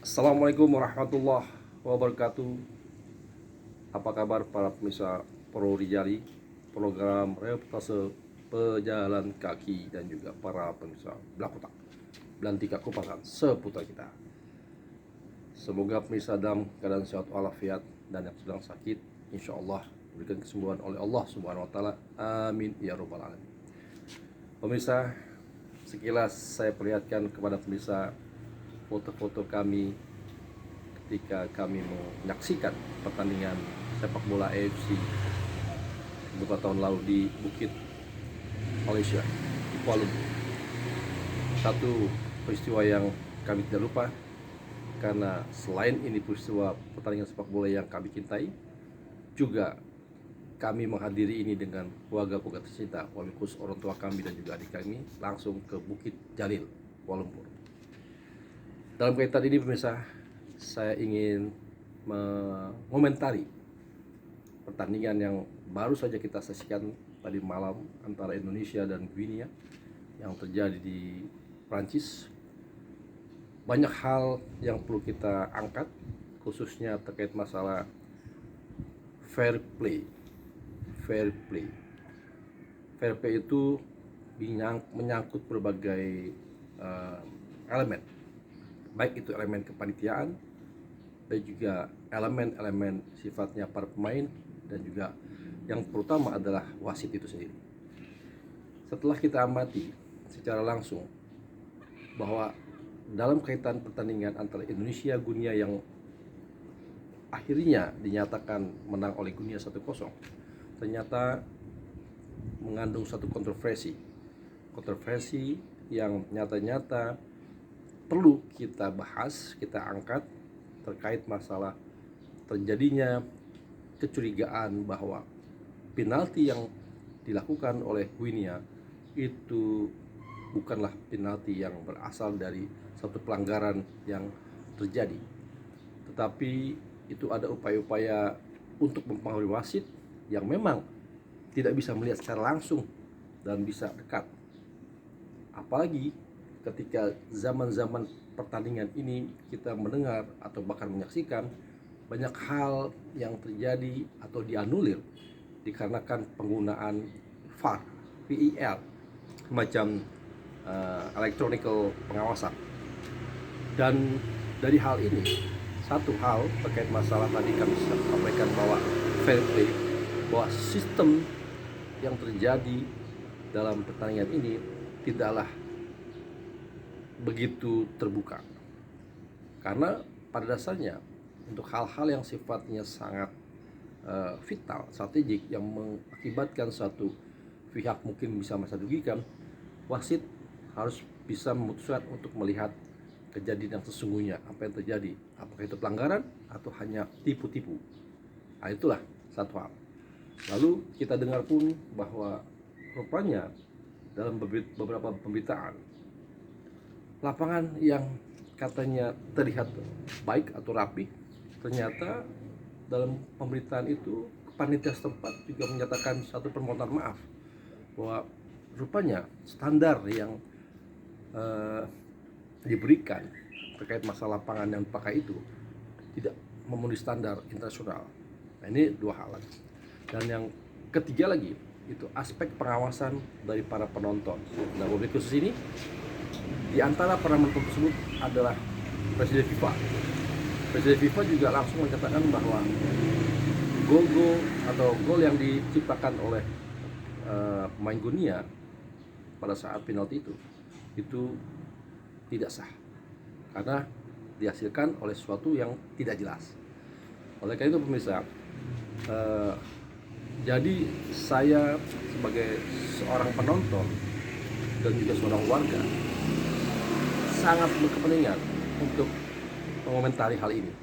Assalamualaikum warahmatullahi wabarakatuh. Apa kabar para pemirsa Pro Rijali, program reportase pejalan kaki dan juga para pemirsa Blakotak Belantika Kupasan seputar kita. Semoga pemirsa dalam keadaan sehat walafiat dan yang sedang sakit insya Allah diberikan kesembuhan oleh Allah Subhanahu Wa Taala. Amin ya robbal alamin. Pemirsa, sekilas saya perlihatkan kepada pemirsa foto-foto kami ketika kami menyaksikan pertandingan sepak bola AFC beberapa tahun lalu di Bukit Malaysia, di Kuala Lumpur. Satu peristiwa yang kami tidak lupa, karena selain ini peristiwa pertandingan sepak bola yang kami cintai, juga kami menghadiri ini dengan keluarga-keluarga tercinta, wabil khusus orang tua kami dan juga adik kami, langsung ke Bukit Jalil, Kuala Lumpur. Dalam kaitan ini pemirsa, saya ingin mengomentari pertandingan yang baru saja kita saksikan tadi malam antara Indonesia dan Guinea yang terjadi di Prancis. Banyak hal yang perlu kita angkat, khususnya terkait masalah fair play. Fair play itu menyangkut berbagai elemen, baik itu elemen kepanitiaan dan juga elemen-elemen sifatnya para pemain dan juga yang terutama adalah wasit itu sendiri. Setelah kita amati secara langsung bahwa dalam kaitan pertandingan antara Indonesia Guinea yang akhirnya dinyatakan menang oleh Guinea 1-0, ternyata mengandung satu kontroversi yang nyata-nyata perlu kita bahas, kita angkat terkait masalah terjadinya kecurigaan bahwa penalti yang dilakukan oleh Guinea itu bukanlah penalti yang berasal dari satu pelanggaran yang terjadi, tetapi itu ada upaya-upaya untuk mempengaruhi wasit yang memang tidak bisa melihat secara langsung dan bisa dekat. Apalagi ketika zaman-zaman pertandingan ini kita mendengar atau bahkan menyaksikan banyak hal yang terjadi atau dianulir dikarenakan penggunaan VAR, macam electronic pengawasan. Dan dari hal ini, satu hal terkait masalah tadi kami sampaikan bahwa fair play, bahwa sistem yang terjadi dalam pertandingan ini tidaklah begitu terbuka, karena pada dasarnya untuk hal-hal yang sifatnya sangat vital, strategik, yang mengakibatkan suatu pihak mungkin bisa merasa dirugikan, wasit harus bisa memutuskan untuk melihat kejadian yang sesungguhnya, apa yang terjadi, apakah itu pelanggaran atau hanya tipu-tipu. Nah, itulah satu hal. Lalu kita dengar pun bahwa rupanya dalam beberapa pemberitaan, lapangan yang katanya terlihat baik atau rapi, ternyata dalam pemberitaan itu panitia setempat juga menyatakan satu permohonan maaf bahwa rupanya standar yang diberikan terkait masalah lapangan yang dipakai itu tidak memenuhi standar internasional. Nah, ini dua hal lagi. Dan yang ketiga lagi itu aspek pengawasan dari para penonton. Nah, mobil khusus ini di antara para penonton tersebut adalah Presiden FIFA. Presiden FIFA juga langsung menyatakan bahwa gol yang diciptakan oleh pemain Guinea pada saat penalti itu tidak sah karena dihasilkan oleh sesuatu yang tidak jelas. Oleh karena itu pemirsa, jadi saya sebagai seorang penonton dan juga seorang warga sangat berkepentingan untuk mengomentari hal ini,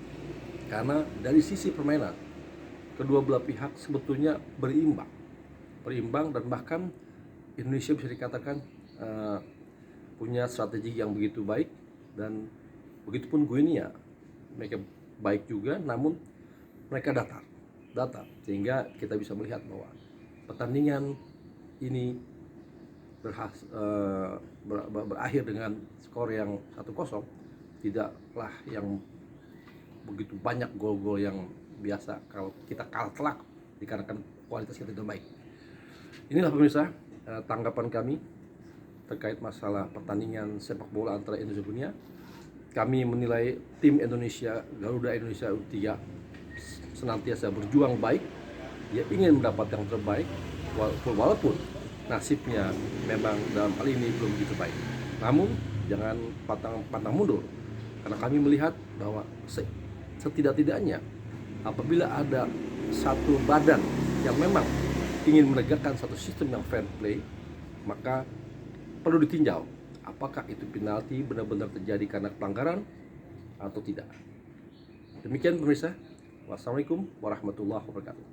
karena dari sisi permainan kedua belah pihak sebetulnya berimbang dan bahkan Indonesia bisa dikatakan punya strategi yang begitu baik, dan begitupun Guinea, mereka baik juga, namun mereka datar, sehingga kita bisa melihat bahwa pertandingan ini berakhir dengan skor yang 1-0 tidaklah yang begitu banyak gol-gol yang biasa kalau kita kalah telak dikarenakan kualitas kita tidak baik. Inilah pemirsa tanggapan kami terkait masalah pertandingan sepak bola antara Indonesia dan dunia. Kami menilai tim Indonesia, Garuda Indonesia U3 senantiasa berjuang baik. Dia ingin mendapat yang terbaik walaupun nasibnya memang dalam hal ini belum begitu baik. Namun jangan pantang mundur, karena kami melihat bahwa setidak-tidaknya apabila ada satu badan yang memang ingin menegakkan satu sistem yang fair play, maka perlu ditinjau apakah itu penalti benar-benar terjadi karena pelanggaran atau tidak. Demikian pemirsa. Wassalamualaikum warahmatullahi wabarakatuh.